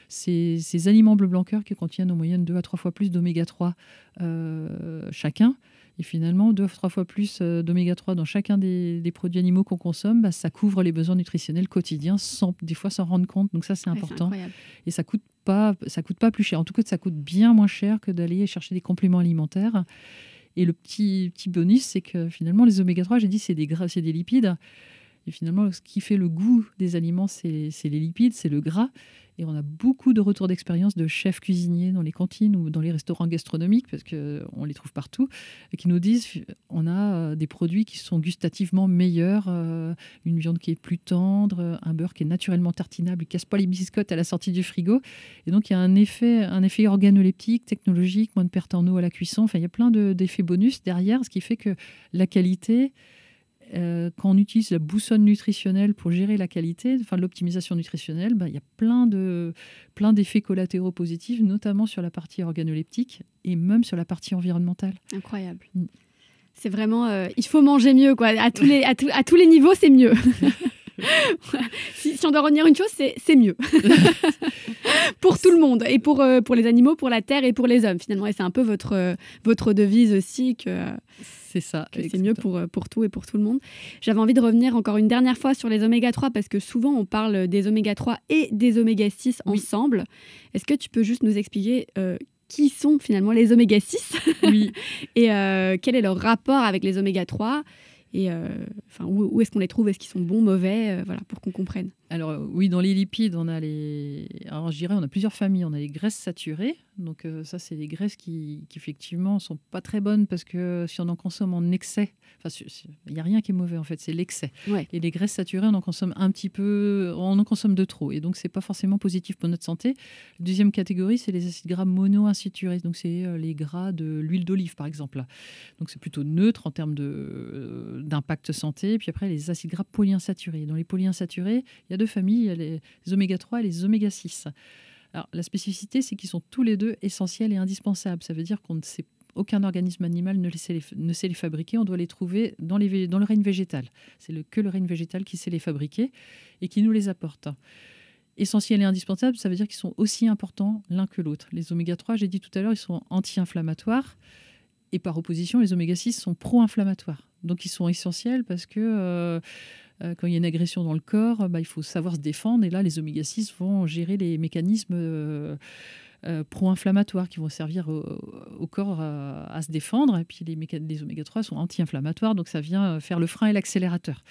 ces aliments Bleu Blanc Cœur qui contiennent en moyenne 2 à 3 fois plus d'oméga 3 chacun. Et finalement, 2 à 3 fois plus d'oméga 3 dans chacun des produits animaux qu'on consomme, ça couvre les besoins nutritionnels quotidiens, des fois sans rendre compte. Donc ça, c'est important. Et ça coûte pas plus cher. En tout cas, ça coûte bien moins cher que d'aller chercher des compléments alimentaires. Et le petit bonus, c'est que finalement, les oméga 3, j'ai dit, c'est des gras, c'est des lipides. Et finalement, ce qui fait le goût des aliments, c'est les lipides, c'est le gras. Et on a beaucoup de retours d'expérience de chefs cuisiniers dans les cantines ou dans les restaurants gastronomiques, parce qu'on les trouve partout, et qui nous disent on a des produits qui sont gustativement meilleurs, une viande qui est plus tendre, un beurre qui est naturellement tartinable, qui ne casse pas les biscottes à la sortie du frigo. Et donc, il y a un effet organoleptique, technologique, moins de perte en eau à la cuisson. Enfin, il y a plein d'effets bonus derrière, ce qui fait que la qualité... quand on utilise la boussole nutritionnelle pour gérer la qualité, l'optimisation nutritionnelle, il y a plein d'effets collatéraux positifs, notamment sur la partie organoleptique et même sur la partie environnementale. Incroyable. C'est vraiment... il faut manger mieux, quoi. À tous les niveaux, c'est mieux. Si on doit retenir une chose, c'est mieux. Pour tout le monde. Et pour les animaux, pour la terre et pour les hommes, finalement. Et c'est un peu votre devise aussi que... C'est ça. Que c'est mieux pour tout et pour tout le monde. J'avais envie de revenir encore une dernière fois sur les oméga 3 parce que souvent on parle des oméga 3 et des oméga 6 ensemble. Est-ce que tu peux juste nous expliquer qui sont finalement les oméga 6 Oui. Et quel est leur rapport avec les oméga 3 et où est-ce qu'on les trouve? Est-ce qu'ils sont bons, mauvais? Voilà, pour qu'on comprenne. Alors oui, dans les lipides, on a alors je dirais, on a plusieurs familles. On a les graisses saturées. Donc ça, c'est les graisses qui effectivement sont pas très bonnes parce que si on en consomme en excès, il n'y a rien qui est mauvais en fait, c'est l'excès. Ouais. Et les graisses saturées, on en consomme un petit peu, on en consomme de trop. Et donc c'est pas forcément positif pour notre santé. La deuxième catégorie, c'est les acides gras monoinsaturés. Donc c'est les gras de l'huile d'olive par exemple. Donc c'est plutôt neutre en termes d'impact santé. Puis après, les acides gras polyinsaturés. Dans les polyinsaturés, il y a deux familles, il y a les oméga 3 et les oméga 6. Alors, la spécificité, c'est qu'ils sont tous les deux essentiels et indispensables. Ça veut dire aucun organisme animal ne sait les fabriquer. On doit les trouver dans le règne végétal. C'est que le règne végétal qui sait les fabriquer et qui nous les apporte. Essentiels et indispensables, ça veut dire qu'ils sont aussi importants l'un que l'autre. Les oméga 3, j'ai dit tout à l'heure, ils sont anti-inflammatoires. Et par opposition, les oméga 6 sont pro-inflammatoires. Donc, ils sont essentiels parce que quand il y a une agression dans le corps, il faut savoir se défendre. Et là, les oméga 6 vont gérer les mécanismes pro-inflammatoires qui vont servir au corps à se défendre. Et puis, les oméga 3 sont anti-inflammatoires. Donc, ça vient faire le frein et l'accélérateur.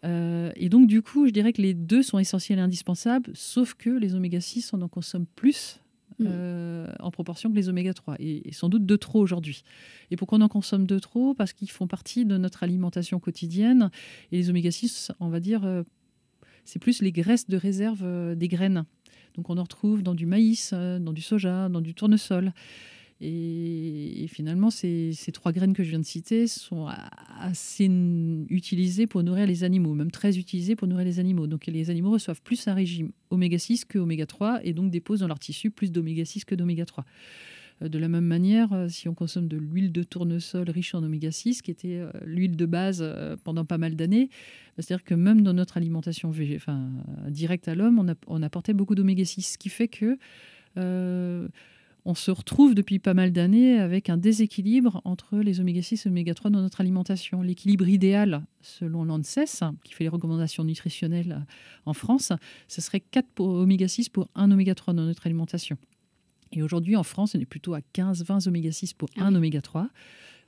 Et donc, du coup, je dirais que les deux sont essentiels et indispensables, sauf que les oméga 6, on en consomme plus en proportion que les oméga 3, et sans doute de trop aujourd'hui. Et pourquoi on en consomme de trop? Parce qu'ils font partie de notre alimentation quotidienne. Et les oméga 6, on va dire, c'est plus les graisses de réserve des graines. Donc on en retrouve dans du maïs, dans du soja, dans du tournesol. Et finalement, ces trois graines que je viens de citer sont assez utilisées pour nourrir les animaux, même très utilisées pour nourrir les animaux. Donc les animaux reçoivent plus un régime oméga 6 que oméga 3 et donc déposent dans leur tissu plus d'oméga 6 que d'oméga 3. De la même manière, si on consomme de l'huile de tournesol riche en oméga 6, qui était l'huile de base pendant pas mal d'années, c'est-à-dire que même dans notre alimentation directe à l'homme, on apportait beaucoup d'oméga 6, ce qui fait que on se retrouve depuis pas mal d'années avec un déséquilibre entre les oméga 6 et oméga 3 dans notre alimentation. L'équilibre idéal, selon l'ANSES, qui fait les recommandations nutritionnelles en France, ce serait 4 oméga 6 pour 1 oméga 3 dans notre alimentation. Et aujourd'hui, en France, on est plutôt à 15-20 oméga 6 pour 1 oméga 3.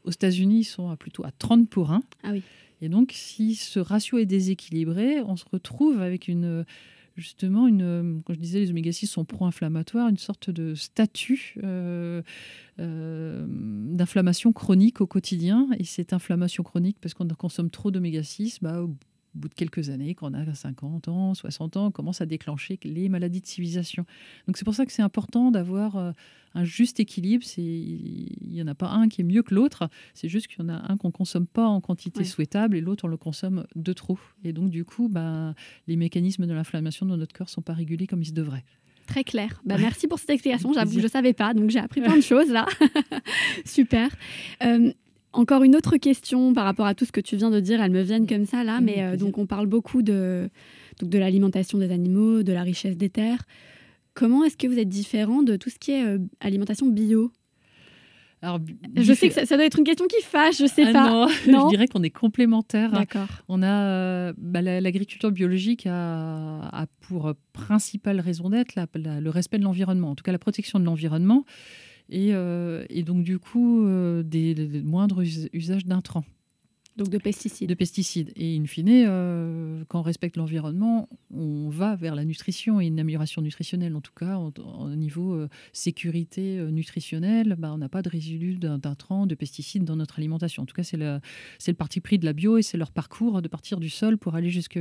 Aux États-Unis, ils sont plutôt à 30 pour 1. Ah oui. Et donc, si ce ratio est déséquilibré, on se retrouve avec justement, quand je disais les oméga 6 sont pro-inflammatoires, une sorte de statut d'inflammation chronique au quotidien. Et cette inflammation chronique, parce qu'on consomme trop d'oméga 6, au bout de quelques années, quand on a 50 ans, 60 ans, on commence à déclencher les maladies de civilisation. Donc c'est pour ça que c'est important d'avoir un juste équilibre. Il n'y en a pas un qui est mieux que l'autre, c'est juste qu'il y en a un qu'on ne consomme pas en quantité souhaitable et l'autre on le consomme de trop. Et donc du coup, les mécanismes de l'inflammation dans notre corps ne sont pas régulés comme ils se devraient. Très clair. Merci pour cette explication. J'avoue que je ne savais pas, donc j'ai appris plein de choses là. Super. Encore une autre question par rapport à tout ce que tu viens de dire, elles me viennent comme ça là, mais donc on parle beaucoup de l'alimentation des animaux, de la richesse des terres. Comment est-ce que vous êtes différent de tout ce qui est alimentation bio? Alors, je sais que ça doit être une question qui fâche, je sais pas. Non, je dirais qu'on est complémentaires. D'accord. On a l'agriculture biologique a pour principale raison d'être le respect de l'environnement, en tout cas la protection de l'environnement. Et donc, du coup, des moindres usages d'intrants. Donc de pesticides. De pesticides. Et in fine, quand on respecte l'environnement, on va vers la nutrition et une amélioration nutritionnelle. En tout cas, au niveau sécurité nutritionnelle, on n'a pas de résidus d'intrants, de pesticides dans notre alimentation. En tout cas, c'est le parti pris de la bio et c'est leur parcours de partir du sol pour aller jusque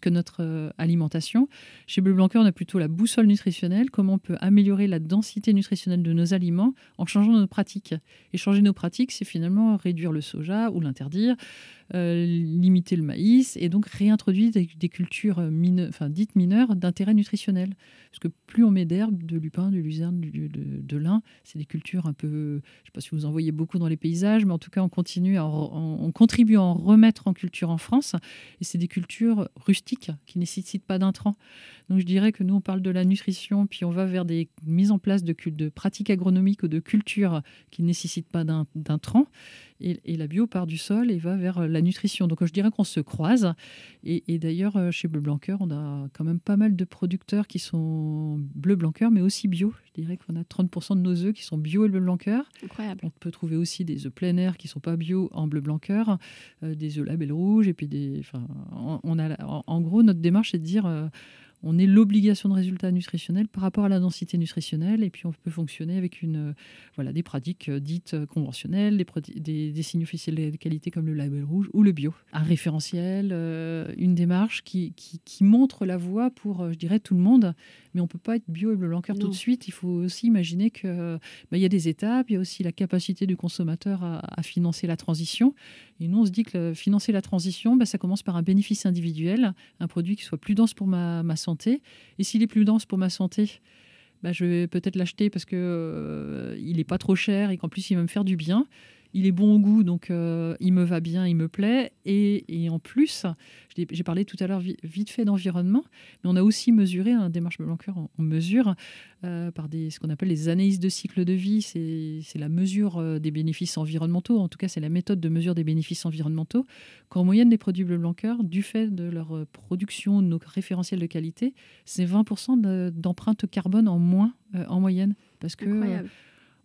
notre alimentation. Chez Bleu Blanc Cœur, on a plutôt la boussole nutritionnelle, comment on peut améliorer la densité nutritionnelle de nos aliments en changeant nos pratiques. Et changer nos pratiques, c'est finalement réduire le soja ou l'interdire, limiter le maïs et donc réintroduire des cultures dites mineures d'intérêt nutritionnel. Parce que plus on met d'herbes, de lupin, de luzerne, de lin, c'est des cultures un peu, je ne sais pas si vous en voyez beaucoup dans les paysages, mais en tout cas on contribue à en remettre en culture en France. Et c'est des cultures rustiques qui ne nécessitent pas d'intrants. Donc je dirais que nous on parle de la nutrition, puis on va vers des mises en place de pratiques agronomiques ou de cultures qui ne nécessitent pas d'intrants. et la bio part du sol et va vers la nutrition. Donc je dirais qu'on se croise. Et d'ailleurs, chez Bleu Blanc Cœur, on a quand même pas mal de producteurs qui sont Bleu Blanc Cœur, mais aussi bio. Je dirais qu'on a 30% de nos œufs qui sont bio et Bleu Blanc Cœur. Incroyable. On peut trouver aussi des œufs plein air qui ne sont pas bio en Bleu Blanc Cœur, des œufs label rouge. Et puis en gros, notre démarche, c'est de dire... on est l'obligation de résultat nutritionnel par rapport à la densité nutritionnelle, et puis on peut fonctionner avec des pratiques dites conventionnelles, des signes officiels de qualité comme le label rouge ou le bio. Un référentiel, une démarche qui montre la voie pour, je dirais, tout le monde, mais on ne peut pas être bio et Bleu Blanc Cœur tout de suite. Il faut aussi imaginer qu'il y a des étapes, il y a aussi la capacité du consommateur à financer la transition. Et nous, on se dit que financer la transition, ça commence par un bénéfice individuel, un produit qui soit plus dense pour ma santé. Et s'il est plus dense pour ma santé, je vais peut-être l'acheter parce qu'il n'est pas trop cher et qu'en plus, il va me faire du bien. Il est bon au goût, donc il me va bien, il me plaît. Et en plus, j'ai parlé tout à l'heure vite fait d'environnement, mais on a aussi mesuré, démarche Bleu Blanc Cœur, on mesure par ce qu'on appelle les analyses de cycle de vie. C'est la mesure des bénéfices environnementaux. En tout cas, c'est la méthode de mesure des bénéfices environnementaux. Qu'en moyenne, les produits Bleu Blanc Cœur, du fait de leur production, de nos référentiels de qualité, c'est 20% d'empreinte carbone en moins en moyenne. Parce que... Incroyable.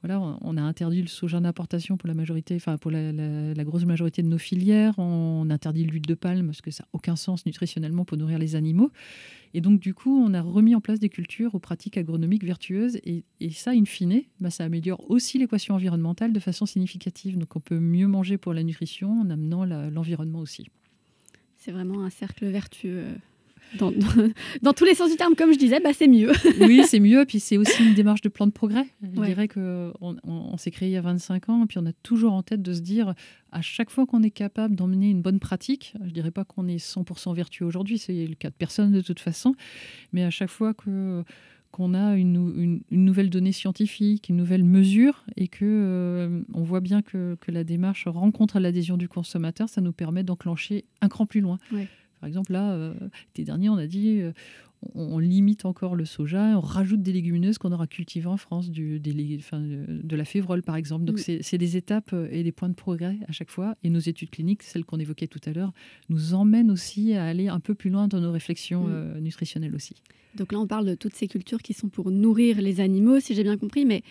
On a interdit le soja d'importation pour la majorité, pour la grosse majorité de nos filières. On interdit l'huile de palme parce que ça n'a aucun sens nutritionnellement pour nourrir les animaux. Et donc, du coup, on a remis en place des cultures aux pratiques agronomiques vertueuses. Et ça, in fine, ça améliore aussi l'équation environnementale de façon significative. Donc, on peut mieux manger pour la nutrition en amenant l'environnement aussi. C'est vraiment un cercle vertueux. Dans tous les sens du terme, comme je disais, c'est mieux. Oui, c'est mieux. Puis c'est aussi une démarche de plan de progrès. Je dirais qu'on s'est créé il y a 25 ans, et puis on a toujours en tête de se dire, à chaque fois qu'on est capable d'emmener une bonne pratique, je ne dirais pas qu'on est 100% vertueux aujourd'hui, c'est le cas de personne de toute façon, mais à chaque fois qu'on a une nouvelle donnée scientifique, une nouvelle mesure, et que on voit bien que la démarche rencontre l'adhésion du consommateur, ça nous permet d'enclencher un cran plus loin. Ouais. Par exemple, là, l'été dernier, on a dit on limite encore le soja, on rajoute des légumineuses qu'on aura cultivées en France, de la févrole, par exemple. Donc, c'est des étapes et des points de progrès à chaque fois. Et nos études cliniques, celles qu'on évoquait tout à l'heure, nous emmènent aussi à aller un peu plus loin dans nos réflexions nutritionnelles aussi. Donc là, on parle de toutes ces cultures qui sont pour nourrir les animaux, si j'ai bien compris, mais...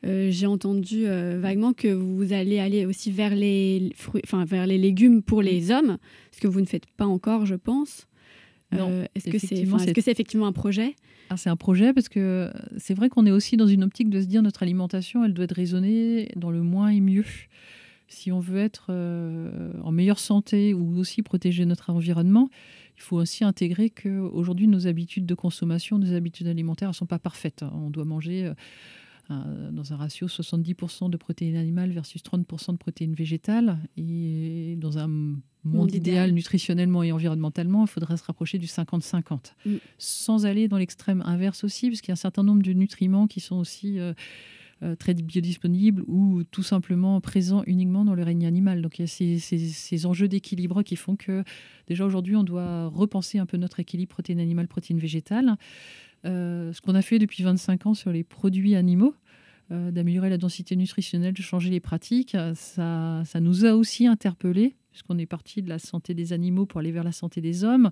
j'ai entendu vaguement que vous allez aller aussi vers les vers les légumes pour les hommes, ce que vous ne faites pas encore, je pense. Non, est-ce que c'est effectivement un projet ? C'est un projet parce que c'est vrai qu'on est aussi dans une optique de se dire notre alimentation, elle doit être raisonnée dans le moins et mieux. Si on veut être en meilleure santé ou aussi protéger notre environnement, il faut aussi intégrer qu'aujourd'hui, nos habitudes de consommation, nos habitudes alimentaires ne sont pas parfaites. On doit manger... dans un ratio 70% de protéines animales versus 30% de protéines végétales. Et dans un monde idéal nutritionnellement et environnementalement, il faudrait se rapprocher du 50-50. Sans aller dans l'extrême inverse aussi, parce qu'il y a un certain nombre de nutriments qui sont aussi très biodisponibles ou tout simplement présents uniquement dans le règne animal. Donc il y a ces enjeux d'équilibre qui font que déjà aujourd'hui, on doit repenser un peu notre équilibre protéines animales, protéines végétales. Ce qu'on a fait depuis 25 ans sur les produits animaux, d'améliorer la densité nutritionnelle, de changer les pratiques, ça nous a aussi interpellés, puisqu'on est parti de la santé des animaux pour aller vers la santé des hommes,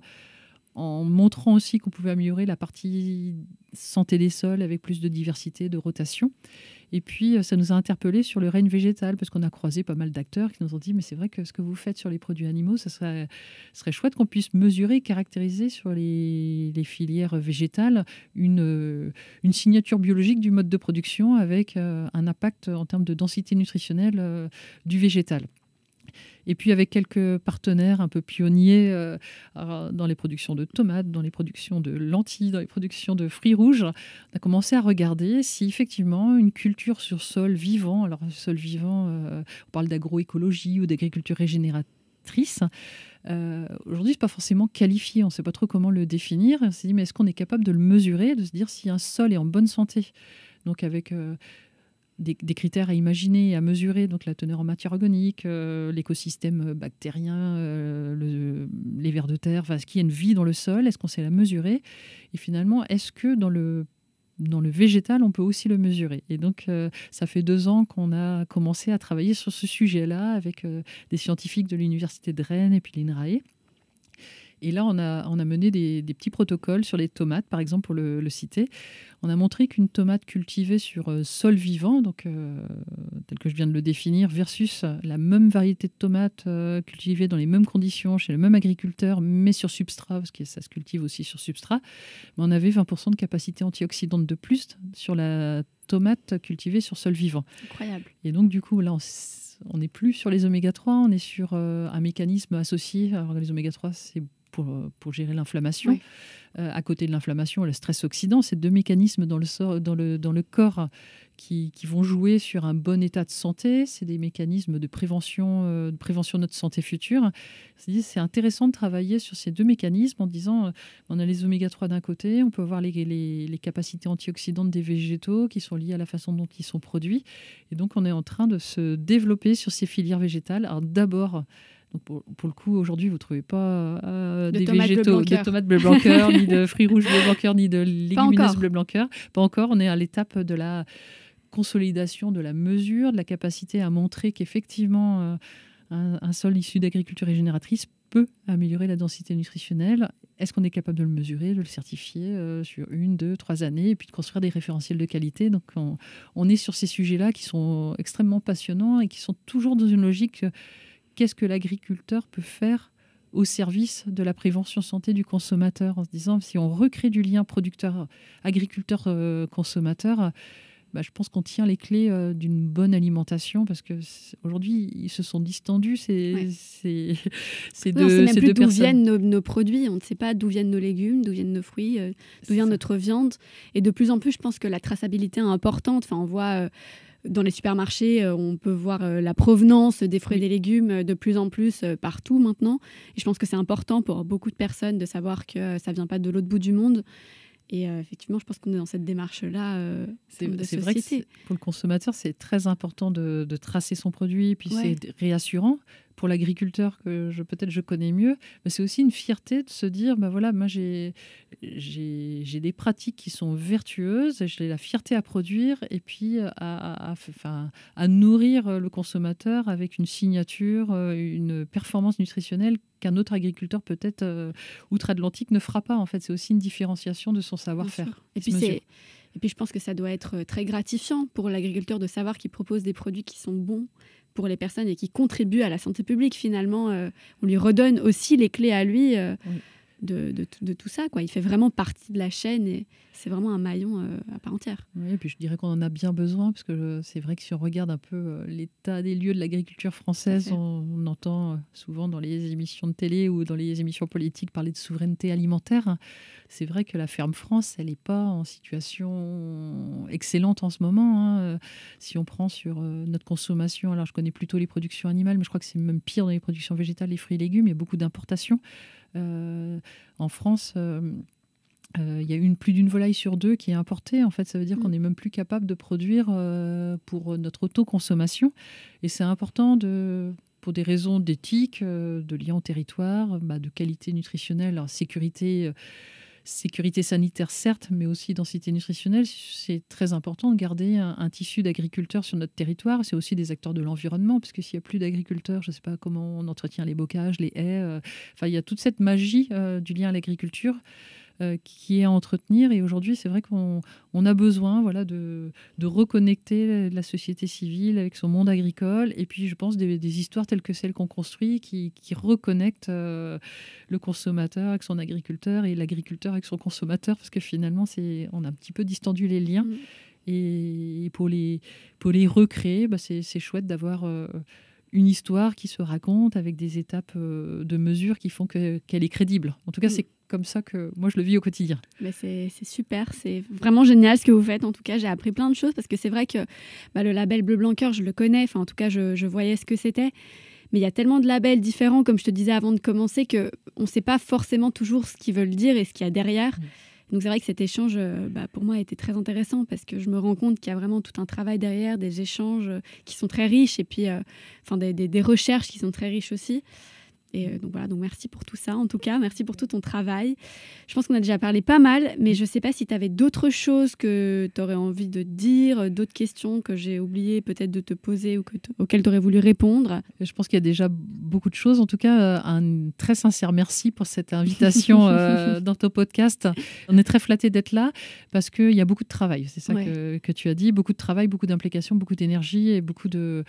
en montrant aussi qu'on pouvait améliorer la partie santé des sols avec plus de diversité, de rotation. Et puis, ça nous a interpellés sur le règne végétal, parce qu'on a croisé pas mal d'acteurs qui nous ont dit « mais c'est vrai que ce que vous faites sur les produits animaux, ça serait chouette qu'on puisse mesurer, caractériser sur les filières végétales une signature biologique du mode de production avec un impact en termes de densité nutritionnelle du végétal ». Et puis avec quelques partenaires un peu pionniers dans les productions de tomates, dans les productions de lentilles, dans les productions de fruits rouges, on a commencé à regarder si effectivement une culture sur sol vivant, alors sol vivant, on parle d'agroécologie ou d'agriculture régénératrice, aujourd'hui, c'est pas forcément qualifié, on ne sait pas trop comment le définir. On s'est dit, mais est-ce qu'on est capable de le mesurer, de se dire si un sol est en bonne santé, donc avec... des critères à imaginer et à mesurer, donc la teneur en matière organique, l'écosystème bactérien, les vers de terre, est-ce qu'il y a une vie dans le sol, est-ce qu'on sait la mesurer ? Et finalement, est-ce que dans dans le végétal, on peut aussi le mesurer. Et donc, ça fait 2 ans qu'on a commencé à travailler sur ce sujet-là avec des scientifiques de l'Université de Rennes et puis l'INRAE. Et là, on a mené des petits protocoles sur les tomates, par exemple, pour le citer. On a montré qu'une tomate cultivée sur sol vivant, donc tel que je viens de le définir, versus la même variété de tomates cultivée dans les mêmes conditions, chez le même agriculteur, mais sur substrat, parce que ça se cultive aussi sur substrat, mais on avait 20% de capacité antioxydante de plus sur la tomate cultivée sur sol vivant. Incroyable. Et donc, du coup, là, on n'est plus sur les oméga 3, on est sur un mécanisme associé. Alors, les oméga 3, c'est pour gérer l'inflammation. Oui. À côté de l'inflammation, le stress oxydant, c'est 2 mécanismes dans le corps qui vont jouer sur un bon état de santé. C'est des mécanismes de prévention de notre santé future. C'est intéressant de travailler sur ces 2 mécanismes en disant on a les oméga 3 d'un côté, on peut voir les capacités antioxydantes des végétaux qui sont liées à la façon dont ils sont produits. Et donc, on est en train de se développer sur ces filières végétales. Alors d'abord, donc pour le coup, aujourd'hui, vous ne trouvez pas des végétaux, de tomates bleu blanc cœur, ni de fruits rouges bleu blanc cœur, ni de légumineuses bleu blanc cœur. Pas encore. On est à l'étape de la consolidation de la mesure, de la capacité à montrer qu'effectivement, un sol issu d'agriculture régénératrice peut améliorer la densité nutritionnelle. Est-ce qu'on est capable de le mesurer, de le certifier sur 1, 2, 3 années, et puis de construire des référentiels de qualité. Donc, on est sur ces sujets-là qui sont extrêmement passionnants et qui sont toujours dans une logique... Qu'est-ce que l'agriculteur peut faire au service de la prévention santé du consommateur, en se disant si on recrée du lien agriculteur-consommateur, je pense qu'on tient les clés d'une bonne alimentation, parce que aujourd'hui ils se sont distendus ces deux personnes. On ne sait même plus d'où viennent nos produits, on ne sait pas d'où viennent nos légumes, d'où viennent nos fruits, d'où vient notre viande. Et de plus en plus, je pense que la traçabilité est importante. Enfin, on voit... dans les supermarchés, on peut voir la provenance des fruits et des légumes de plus en plus partout maintenant. Et je pense que c'est important pour beaucoup de personnes de savoir que ça ne vient pas de l'autre bout du monde. Et effectivement, je pense qu'on est dans cette démarche-là c'est vrai que pour le consommateur, c'est très important de tracer son produit. Puis c'est réassurant. Pour l'agriculteur que peut-être je connais mieux, mais c'est aussi une fierté de se dire, voilà, moi j'ai des pratiques qui sont vertueuses, j'ai la fierté à produire et puis à nourrir le consommateur avec une signature, une performance nutritionnelle qu'un autre agriculteur peut-être outre-Atlantique ne fera pas. En fait, c'est aussi une différenciation de son savoir-faire. Et puis je pense que ça doit être très gratifiant pour l'agriculteur de savoir qu'il propose des produits qui sont bons pour les personnes et qui contribuent à la santé publique. Finalement, on lui redonne aussi les clés à lui de tout ça, quoi. Il fait vraiment partie de la chaîne et c'est vraiment un maillon à part entière. Oui, et puis je dirais qu'on en a bien besoin, parce que c'est vrai que si on regarde un peu l'état des lieux de l'agriculture française, on entend souvent dans les émissions de télé ou dans les émissions politiques parler de souveraineté alimentaire. C'est vrai que la Ferme France, elle n'est pas en situation excellente en ce moment. Si on prend sur notre consommation, alors je connais plutôt les productions animales, mais je crois que c'est même pire dans les productions végétales, les fruits et légumes. Il y a beaucoup d'importations. En France, il y a plus d'une volaille sur 2 qui est importée. En fait, ça veut dire qu'on n'est même plus capable de produire pour notre autoconsommation. Et c'est important pour des raisons d'éthique, de lien au territoire, de qualité nutritionnelle, alors sécurité sanitaire, certes, mais aussi densité nutritionnelle. C'est très important de garder un tissu d'agriculteurs sur notre territoire. C'est aussi des acteurs de l'environnement, parce que s'il n'y a plus d'agriculteurs, je ne sais pas comment on entretient les bocages, les haies. Il y a toute cette magie du lien à l'agriculture qui est à entretenir. Et aujourd'hui, c'est vrai qu'on a besoin de reconnecter la société civile avec son monde agricole. Et puis, je pense, des histoires telles que celles qu'on construit qui reconnectent le consommateur avec son agriculteur et l'agriculteur avec son consommateur, parce que finalement, on a un petit peu distendu les liens. Et pour les recréer, c'est chouette d'avoir... une histoire qui se raconte avec des étapes de mesure qui font qu'elle est crédible. En tout cas, c'est comme ça que moi, je le vis au quotidien. Mais c'est super, c'est vraiment génial ce que vous faites. En tout cas, j'ai appris plein de choses, parce que c'est vrai que le label Bleu Blanc Cœur, je le connais. Enfin, en tout cas, je voyais ce que c'était. Mais il y a tellement de labels différents, comme je te disais avant de commencer, qu'on ne sait pas forcément toujours ce qu'ils veulent dire et ce qu'il y a derrière. Donc c'est vrai que cet échange, pour moi, a été très intéressant, parce que je me rends compte qu'il y a vraiment tout un travail derrière, des échanges qui sont très riches, et puis des recherches qui sont très riches aussi. Et donc voilà, donc merci pour tout ça. En tout cas, merci pour tout ton travail. Je pense qu'on a déjà parlé pas mal, mais je ne sais pas si tu avais d'autres choses que tu aurais envie de dire, d'autres questions que j'ai oublié peut-être de te poser ou auxquelles tu aurais voulu répondre. Je pense qu'il y a déjà beaucoup de choses. En tout cas, un très sincère merci pour cette invitation dans ton podcast. On est très flattés d'être là parce qu'il y a beaucoup de travail. C'est ça que tu as dit. Beaucoup de travail, beaucoup d'implication, beaucoup d'énergie et beaucoup de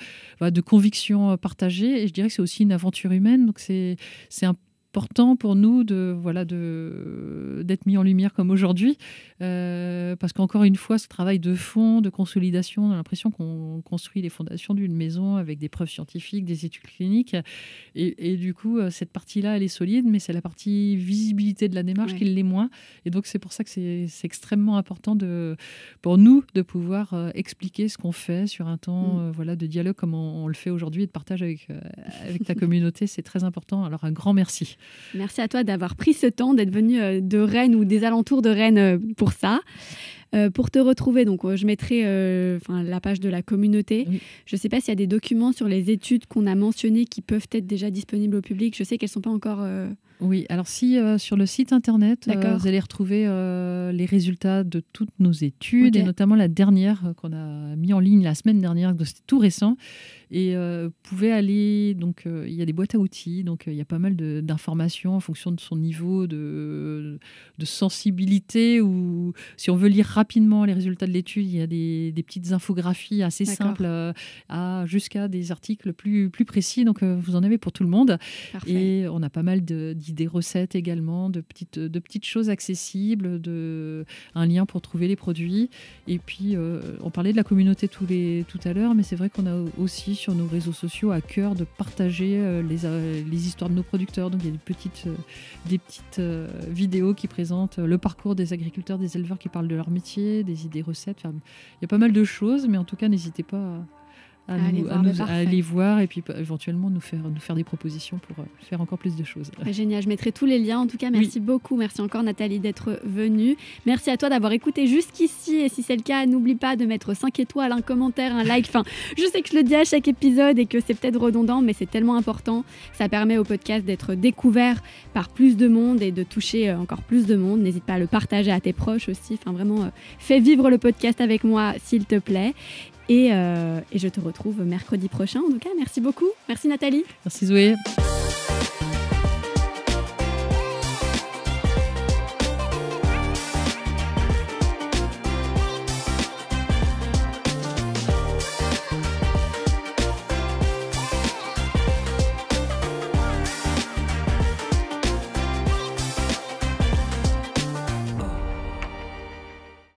convictions partagées. Et je dirais que c'est aussi une aventure humaine. Donc c'est important pour nous d'être mis en lumière comme aujourd'hui, parce qu'encore une fois, ce travail de fond, de consolidation, on a l'impression qu'on construit les fondations d'une maison avec des preuves scientifiques, des études cliniques, et du coup, cette partie-là, elle est solide, mais c'est la partie visibilité de la démarche qui l'est moins, et donc c'est pour ça que c'est extrêmement important pour nous de pouvoir expliquer ce qu'on fait sur un temps de dialogue comme on le fait aujourd'hui, et de partage avec ta communauté, c'est très important. Alors un grand merci. Merci à toi d'avoir pris ce temps, d'être venu de Rennes ou des alentours de Rennes pour ça. Pour te retrouver, donc je mettrai la page de la communauté. Oui. Je ne sais pas s'il y a des documents sur les études qu'on a mentionnées qui peuvent être déjà disponibles au public. Je sais qu'elles ne sont pas encore... Oui, alors si sur le site internet, vous allez retrouver les résultats de toutes nos études, et notamment la dernière qu'on a mis en ligne la semaine dernière, donc c'est tout récent. Et vous pouvez aller, donc il y a des boîtes à outils, donc il y a pas mal d'informations en fonction de son niveau de sensibilité, ou si on veut lire rapidement les résultats de l'étude, il y a des petites infographies assez simples jusqu'à des articles plus précis, donc vous en avez pour tout le monde. Parfait. Et on a pas mal d'idées recettes également, de petites choses accessibles, un lien pour trouver les produits. Et puis on parlait de la communauté tout à l'heure, mais c'est vrai qu'on a aussi sur nos réseaux sociaux à cœur de partager les histoires de nos producteurs. Donc il y a des petites vidéos qui présentent le parcours des agriculteurs, des éleveurs qui parlent de leur métier, des idées recettes. Enfin, il y a pas mal de choses, mais en tout cas n'hésitez pas à aller voir, et puis éventuellement nous faire des propositions pour faire encore plus de choses. Génial, je mettrai tous les liens. En tout cas, merci beaucoup. Merci encore Nathalie d'être venue. Merci à toi d'avoir écouté jusqu'ici, et si c'est le cas, n'oublie pas de mettre 5 étoiles, un commentaire, un like. Enfin, je sais que je le dis à chaque épisode et que c'est peut-être redondant, mais c'est tellement important. Ça permet au podcast d'être découvert par plus de monde et de toucher encore plus de monde. N'hésite pas à le partager à tes proches aussi. Enfin, vraiment, fais vivre le podcast avec moi, s'il te plaît. Et je te retrouve mercredi prochain. En tout cas, merci beaucoup. Merci Nathalie. Merci Zoé.